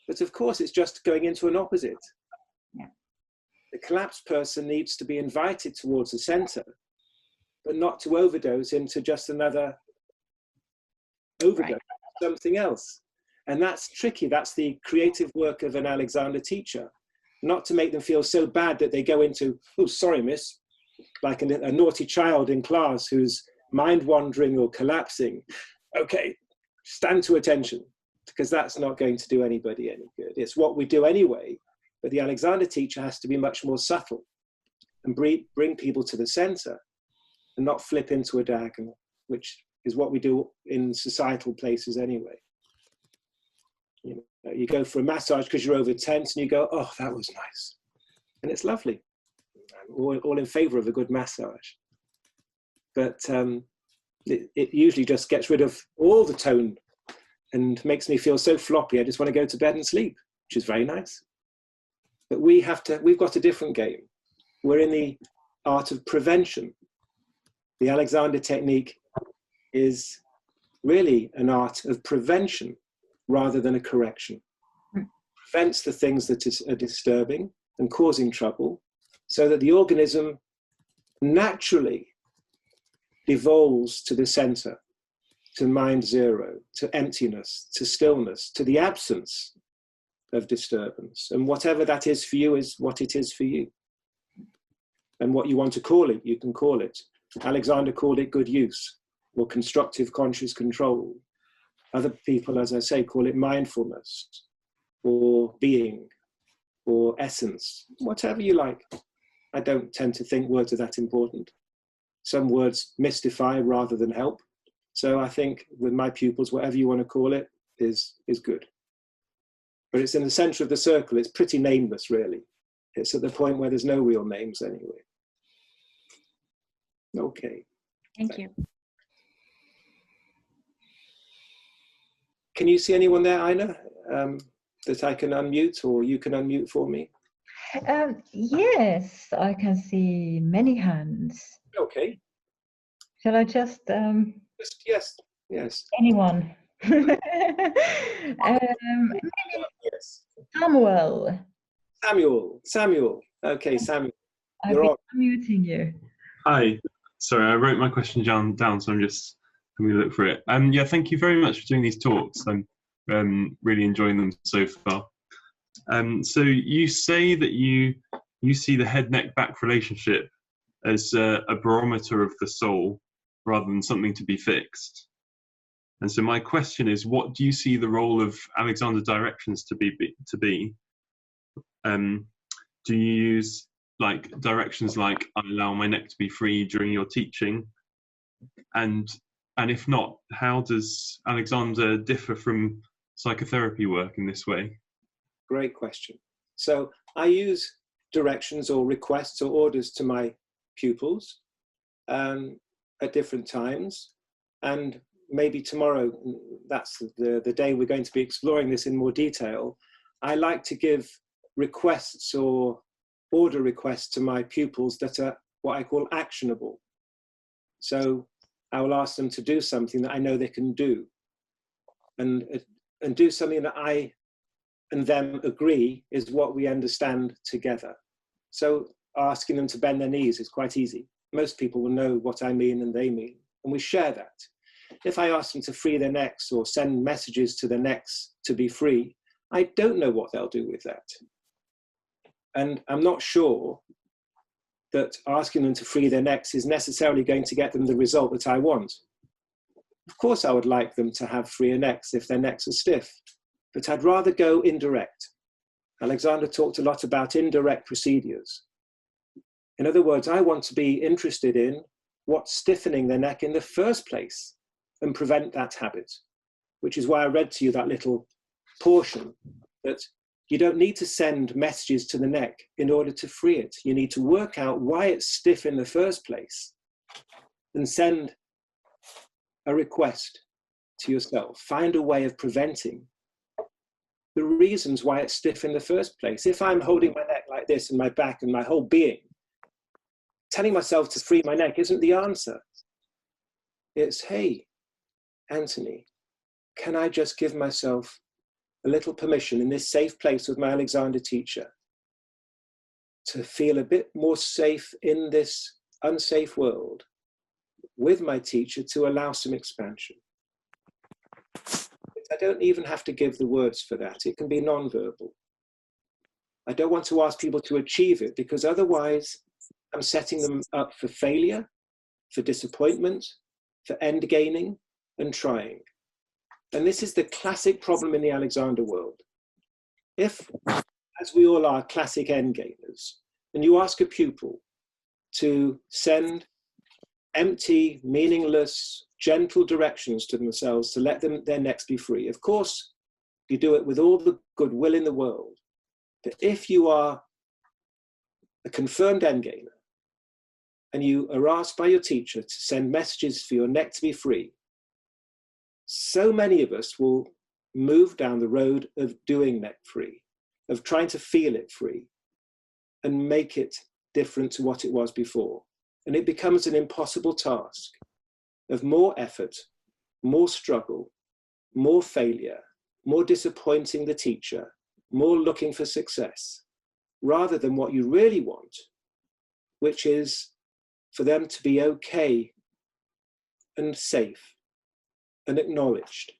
But of course, it's just going into an opposite. Yeah. The collapsed person needs to be invited towards the center, but not to overdose into just another overdose, something else. And that's tricky. That's the creative work of an Alexander teacher. Not to make them feel so bad that they go into, oh, sorry, miss, like a naughty child in class who's mind wandering or collapsing. Okay, stand to attention, because that's not going to do anybody any good. It's what we do anyway, but the Alexander teacher has to be much more subtle and bring people to the center and not flip into a diagonal, which is what we do in societal places anyway. You know, you go for a massage because you're over tense and you go, oh, that was nice. And it's lovely. I'm all in favor of a good massage. But it usually just gets rid of all the tone and makes me feel so floppy. I just want to go to bed and sleep, which is very nice. But we've got a different game. We're in the art of prevention. The Alexander technique is really an art of prevention rather than a correction. Prevents the things that are disturbing and causing trouble, so that the organism naturally evolves to the center, to mind zero, to emptiness, to stillness, to the absence of disturbance. And whatever that is for you is what it is for you. And what you want to call it, you can call it. Alexander called it good use, or constructive conscious control. Other people, as I say, call it mindfulness, or being, or essence, whatever you like. I don't tend to think words are that important. Some words mystify rather than help. So I think with my pupils, whatever you want to call it is good. But it's in the center of the circle. It's pretty nameless, really. It's at the point where there's no real names anyway. Okay. Thank you. Can you see anyone there, Ina, that I can unmute, or you can unmute for me? Yes, I can see many hands. Okay. Shall I just... Yes, yes. Anyone? Yes. Samuel. Okay, Samuel. I've been unmuting you. Hi. Sorry, I wrote my question down, so I'm just having a look for it. Yeah, thank you very much for doing these talks. I'm really enjoying them so far. So you say that you see the head-neck-back relationship as a barometer of the soul rather than something to be fixed. And so my question is, what do you see the role of Alexander directions to be? Do you use like directions like I allow my neck to be free during your teaching? And if not, how does Alexander differ from psychotherapy work in this way? Great question. So I use directions or requests or orders to my pupils at different times. And maybe tomorrow, that's the day we're going to be exploring this in more detail. I like to give requests or order requests to my pupils that are what I call actionable. So I will ask them to do something that I know they can do, and do something that I and them agree is what we understand together. So asking them to bend their knees is quite easy. Most people will know what I mean and they mean, and we share that. If I ask them to free their necks or send messages to their necks to be free, I don't know what they'll do with that. And I'm not sure that asking them to free their necks is necessarily going to get them the result that I want. Of course, I would like them to have freer necks if their necks are stiff, but I'd rather go indirect. Alexander talked a lot about indirect procedures. In other words, I want to be interested in what's stiffening their neck in the first place and prevent that habit, which is why I read to you that little portion, that you don't need to send messages to the neck in order to free it. You need to work out why it's stiff in the first place and send a request to yourself. Find a way of preventing the reasons why it's stiff in the first place. If I'm holding my neck like this and my back and my whole being, telling myself to free my neck isn't the answer. It's, hey, Anthony, can I just give myself a little permission in this safe place with my Alexander teacher to feel a bit more safe in this unsafe world with my teacher to allow some expansion. I don't even have to give the words for that. It can be non-verbal. I don't want to ask people to achieve it because otherwise I'm setting them up for failure, for disappointment, for end gaining and trying. And this is the classic problem in the Alexander world. If, as we all are, classic end gainers, and you ask a pupil to send empty, meaningless, gentle directions to themselves to let their necks be free, of course, you do it with all the goodwill in the world. But if you are a confirmed end gainer and you are asked by your teacher to send messages for your neck to be free, so many of us will move down the road of doing neck free, of trying to feel it free and make it different to what it was before. And it becomes an impossible task of more effort, more struggle, more failure, more disappointing the teacher, more looking for success, rather than what you really want, which is for them to be okay and safe and acknowledged.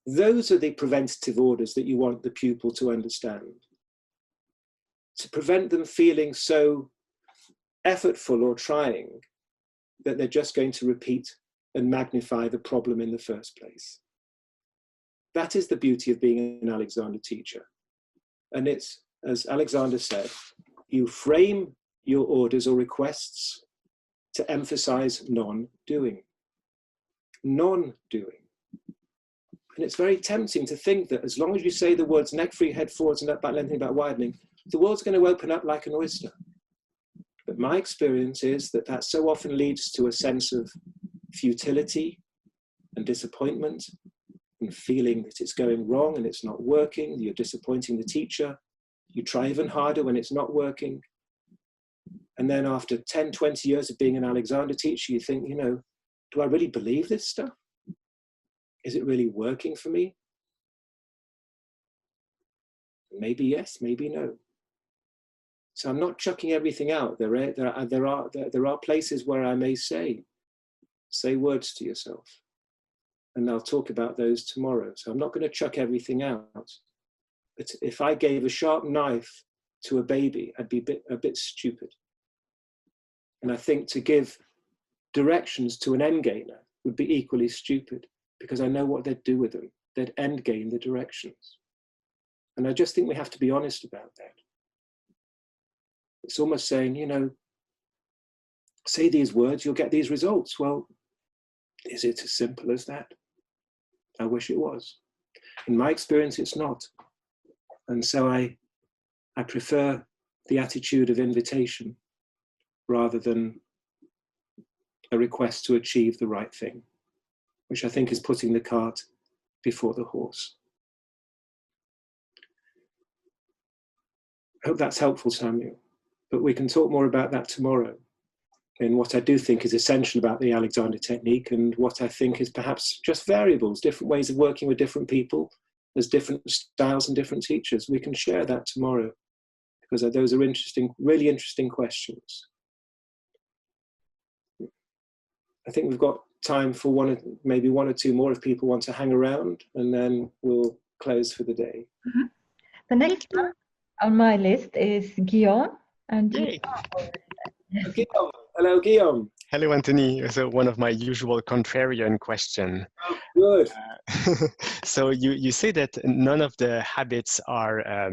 Those are the preventative orders that you want the pupil to understand. To prevent them feeling so effortful or trying that they're just going to repeat and magnify the problem in the first place. That is the beauty of being an Alexander teacher. And it's, as Alexander said, you frame your orders or requests to emphasize non-doing. Non-doing. And it's very tempting to think that as long as you say the words neck free, head forwards, and back lengthening, back widening, the world's going to open up like an oyster. But my experience is that that so often leads to a sense of futility and disappointment and feeling that it's going wrong and it's not working. You're disappointing the teacher. You try even harder when it's not working. And then after 10, 20 years of being an Alexander teacher, you think, you know, do I really believe this stuff? Is it really working for me? Maybe yes, maybe no. So I'm not chucking everything out. There are places where I may say words to yourself. And I'll talk about those tomorrow. So I'm not going to chuck everything out. But if I gave a sharp knife to a baby, I'd be a bit stupid. And I think to give directions to an end gainer would be equally stupid, because I know what they'd do with them. They'd end gain the directions. And I just think we have to be honest about that. It's almost saying, you know, say these words, you'll get these results. Well, is it as simple as that? I wish it was. In my experience, it's not. And so I prefer the attitude of invitation rather than a request to achieve the right thing, which I think is putting the cart before the horse. I hope that's helpful, Samuel, but we can talk more about that tomorrow in what I do think is essential about the Alexander technique and what I think is perhaps just variables, different ways of working with different people, There's different styles and different teachers. We can share that tomorrow, because those are interesting, really interesting questions. I think we've got time for maybe one or two more if people want to hang around, and then we'll close for the day. Mm-hmm. The next one on my list is Guillaume. And Yay. Guillaume. Hello, Guillaume. Hello, Anthony. So one of my usual contrarian question. Oh, good. So you say that none of the habits are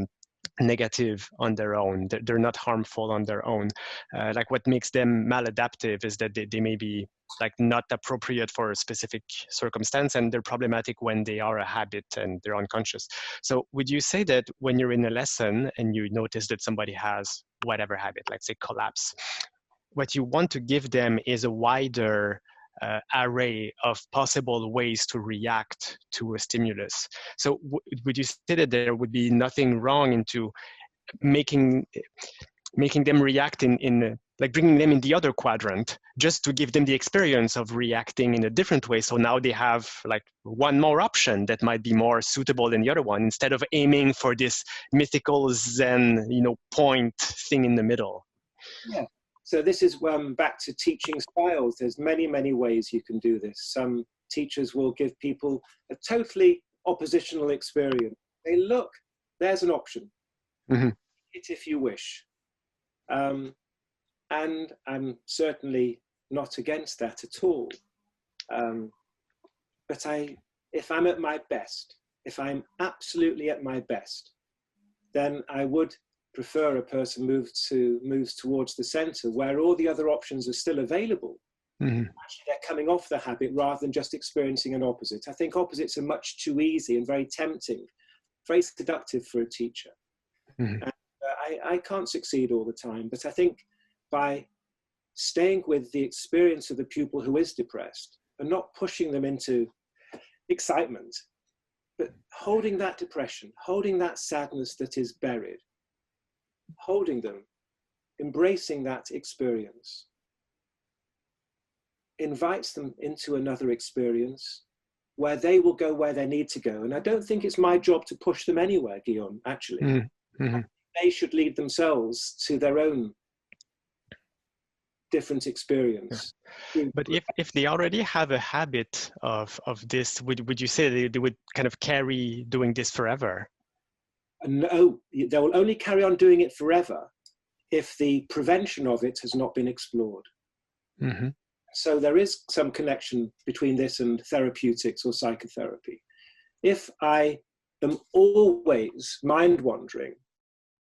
negative on their own. They're not harmful on their own. Like what makes them maladaptive is that they may be like not appropriate for a specific circumstance, and they're problematic when they are a habit and they're unconscious. So would you say that when you're in a lesson and you notice that somebody has whatever habit, like say collapse, what you want to give them is a wider array of possible ways to react to a stimulus. So would you say that there would be nothing wrong into making them react in like bringing them in the other quadrant, just to give them the experience of reacting in a different way? So now they have like one more option that might be more suitable than the other one, instead of aiming for this mythical Zen, point thing in the middle. Yeah. So this is back to teaching styles. There's many, many ways you can do this. Some teachers will give people a totally oppositional experience. They look, there's an option. Mm-hmm. It if you wish. And I'm certainly not against that at all. But if I'm at my best, if I'm absolutely at my best, then I would prefer a person moves towards the center, where all the other options are still available. Mm-hmm. Actually, they're coming off the habit rather than just experiencing an opposite. I think opposites are much too easy and very tempting, very seductive for a teacher. Mm-hmm. And I can't succeed all the time, but I think by staying with the experience of the pupil who is depressed and not pushing them into excitement, but holding that depression, holding that sadness that is buried, holding them, embracing that experience, invites them into another experience where they will go where they need to go. And I don't think it's my job to push them anywhere, Guillaume, actually. Mm-hmm. They should lead themselves to their own different experience. But if they already have a habit of this, would you say they would kind of carry doing this forever? No, they will only carry on doing it forever if the prevention of it has not been explored. Mm-hmm. So there is some connection between this and therapeutics or psychotherapy. If I am always mind wandering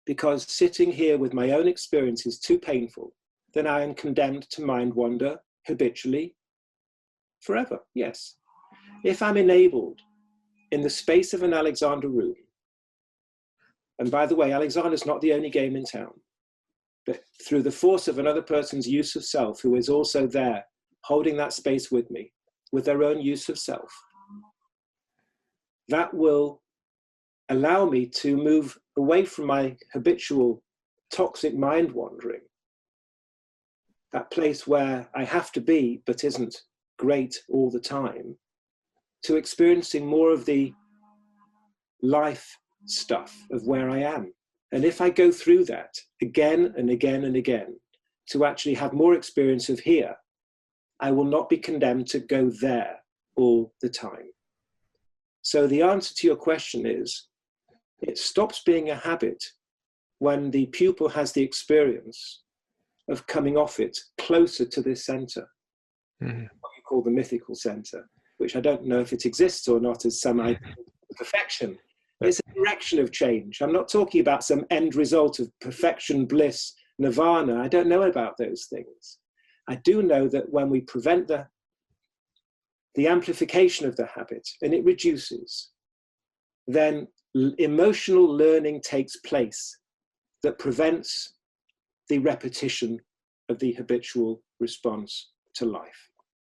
because sitting here with my own experience is too painful, then I am condemned to mind wander habitually forever, yes. If I'm enabled in the space of an Alexander room, and by the way, Alexander's not the only game in town, but through the force of another person's use of self, who is also there, holding that space with me, with their own use of self, that will allow me to move away from my habitual toxic mind wandering, that place where I have to be, but isn't great all the time, to experiencing more of the life stuff of where I am. And if I go through that again and again and again, to actually have more experience of here, I will not be condemned to go there all the time. So the answer to your question is, it stops being a habit when the pupil has the experience of coming off it closer to this center, Mm-hmm. what you call the mythical center, which I don't know if it exists or not as some idea of perfection. It's a direction of change. I'm not talking about some end result of perfection, bliss, nirvana. I don't know about those things. I do know that when we prevent the amplification of the habit and it reduces, then emotional learning takes place that prevents the repetition of the habitual response to life.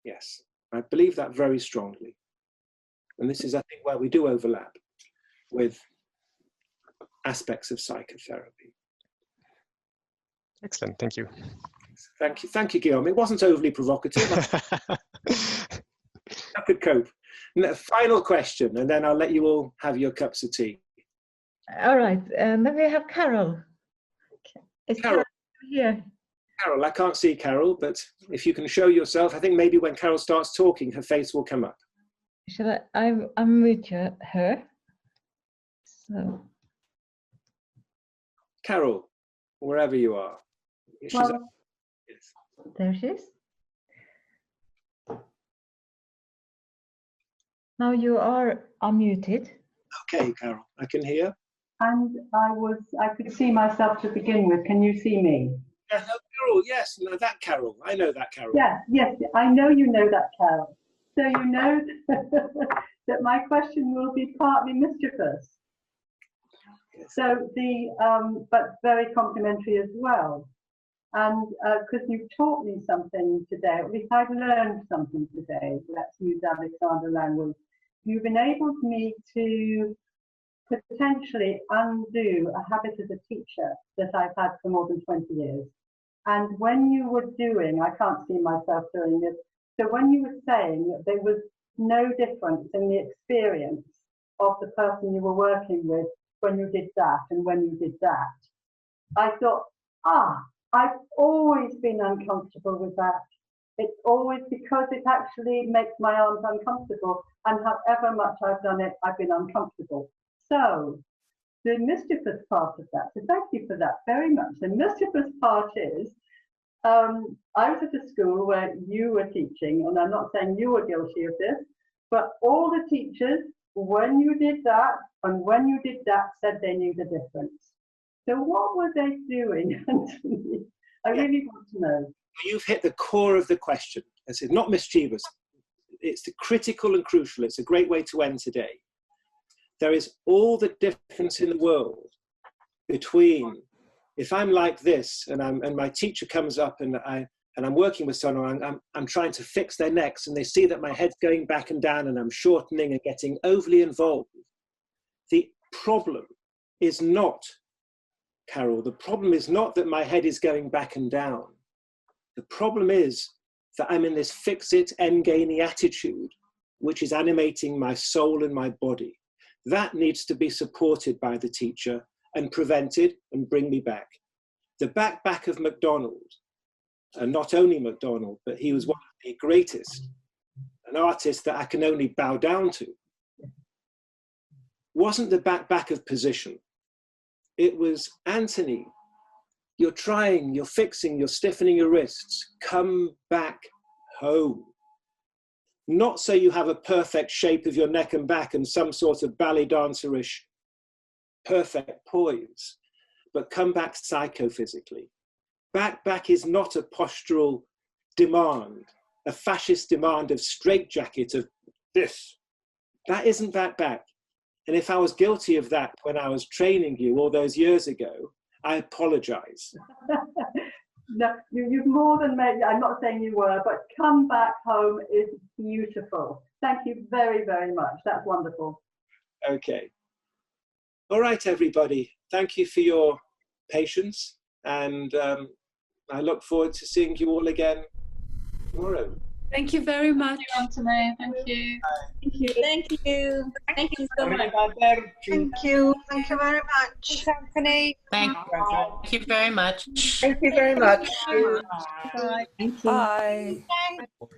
Yes, I believe that very strongly. And this is, I think, where we do overlap with aspects of psychotherapy. Excellent, thank you. Thank you, Guillaume. It wasn't overly provocative. I could cope. Final question, and then I'll let you all have your cups of tea. All right, and then we have Carol. Is Carol here? Carol, I can't see Carol, but if you can show yourself, I think maybe when Carol starts talking, her face will come up. Shall I unmute her? So. Carol, wherever you are. Well, there she is. Now you are unmuted. Okay, Carol, I can hear. And I could see myself to begin with. Can you see me? Yeah, Carol, yes, no, that Carol. I know that Carol. Yes, I know you know that, Carol. So you know that my question will be partly mischievous. Yes. So but very complimentary as well. And because you've taught me something today, at least I've learned something today. Let's use Alexander language. You've enabled me to potentially undo a habit as a teacher that I've had for more than 20 years. And when you were doing, I can't see myself doing this, so when you were saying that there was no difference in the experience of the person you were working with when you did that and when you did that, I thought, I've always been uncomfortable with that. It's always because it actually makes my arms uncomfortable, and however much I've done it, I've been uncomfortable. So the mischievous part of that, so thank you for that very much. The mischievous part is, I was at a school where you were teaching, and I'm not saying you were guilty of this, but all the teachers, when you did that and when you did that, said they knew the difference. So what were they doing? I really want to know. You've hit the core of the question. It's not mischievous. It's the critical and crucial. It's a great way to end today. There is all the difference in the world between if I'm like this and my teacher comes up and I'm working with someone, I'm trying to fix their necks and they see that my head's going back and down and I'm shortening and getting overly involved. The problem is not, Carol, the problem is not that my head is going back and down. The problem is that I'm in this fix-it, end-gainy attitude, which is animating my soul and my body. That needs to be supported by the teacher and prevented and bring me back. The back of MacDonald, and not only MacDonald, but he was one of the greatest, an artist that I can only bow down to, wasn't the back of position. It was, Anthony, you're trying, you're fixing, you're stiffening your wrists, come back home. Not so you have a perfect shape of your neck and back and some sort of ballet dancerish perfect poise, but come back psychophysically. Back is not a postural demand, a fascist demand of straitjacket of this. That isn't back. And if I was guilty of that when I was training you all those years ago, I apologize. No, you've more than made, I'm not saying you were, but come back home is beautiful. Thank you very, very much. That's wonderful. Okay. All right, everybody. Thank you for your patience. And I look forward to seeing you all again tomorrow. Thank you very much. Thank you, Anthony. Thank you. Thank you. Thank you. Thank you so much. Thank you. Thank you very much. Thanks, Anthony. Thank you very much. Thank you very much. Bye. Bye.